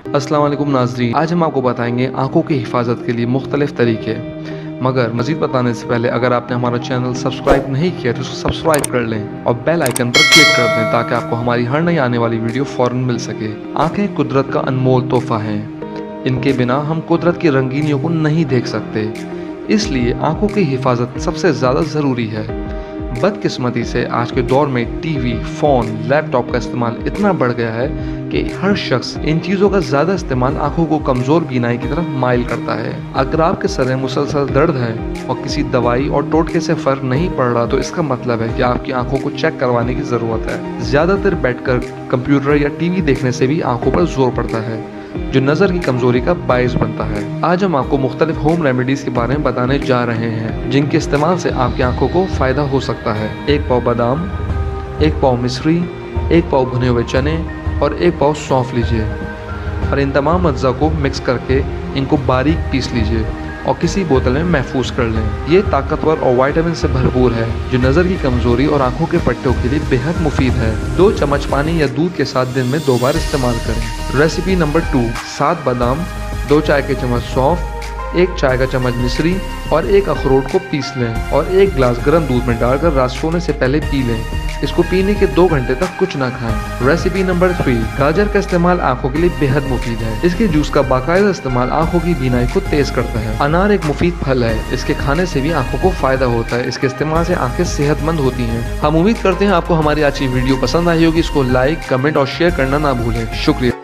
अस्सलाम वालेकुम नाज़रीन, आज हम आपको बताएंगे आंखों की हिफाजत के लिए मुख्तलिफ तरीके। मगर मज़ीद बताने से पहले अगर आपने हमारा चैनल सब्सक्राइब नहीं किया तो सब्सक्राइब कर लें और बेल आइकन पर क्लिक कर दें ताकि आपको हमारी हर नई आने वाली वीडियो फ़ौरन मिल सके। आंखें कुदरत का अनमोल तोहफ़ा हैं। इनके बिना हम कुदरत की रंगीनियों को नहीं देख सकते, इसलिए आंखों की हिफाजत सबसे ज़्यादा ज़रूरी है। बदकिस्मती से आज के दौर में टीवी, फ़ोन, लैपटॉप का इस्तेमाल इतना बढ़ गया है कि हर शख्स इन चीज़ों का ज़्यादा इस्तेमाल आंखों को कमज़ोर बीनाई की तरफ माइल करता है। अगर आपके सर में मुसलसल दर्द है और किसी दवाई और टोटके से फ़र्क नहीं पड़ रहा तो इसका मतलब है कि आपकी आंखों को चेक करवाने की ज़रूरत है। ज़्यादातर बैठकर कंप्यूटर या टीवी देखने से भी आंखों पर जोर पड़ता है, जो नज़र की कमज़ोरी का बायस बनता है। आज हम आपको मुख्तलिफ होम रेमेडीज़ के बारे में बताने जा रहे हैं जिनके इस्तेमाल से आपकी आंखों को फ़ायदा हो सकता है। 1 पाव बादाम, 1 पाव मिश्री, 1 पाव भुने हुए चने और 1 पाव सौंफ लीजिए और इन तमाम अज्जा को मिक्स करके इनको बारीक पीस लीजिए और किसी बोतल में महफूज कर लें। ये ताकतवर और विटामिन से भरपूर है जो नज़र की कमज़ोरी और आंखों के पट्टों के लिए बेहद मुफीद है। 2 चम्मच पानी या दूध के साथ दिन में 2 बार इस्तेमाल करें। रेसिपी नंबर 2, 7 बादाम, 2 चाय के चम्मच सौंफ, 1 चाय का चम्मच मिश्री और 1 अखरोट को पीस लें और 1 गिलास गर्म दूध में डालकर रात सोने से पहले पी लें। इसको पीने के 2 घंटे तक कुछ ना खाएं। रेसिपी नंबर 3, गाजर का इस्तेमाल आंखों के लिए बेहद मुफीद है। इसके जूस का बाकायदा इस्तेमाल आंखों की बीनाई को तेज करता है। अनार एक मुफीद फल है, इसके खाने से भी आंखों को फायदा होता है। इसके इस्तेमाल से आंखें सेहतमंद होती हैं। हम उम्मीद करते हैं आपको हमारी आज की वीडियो पसंद आई होगी। इसको लाइक, कमेंट और शेयर करना ना भूलें। शुक्रिया।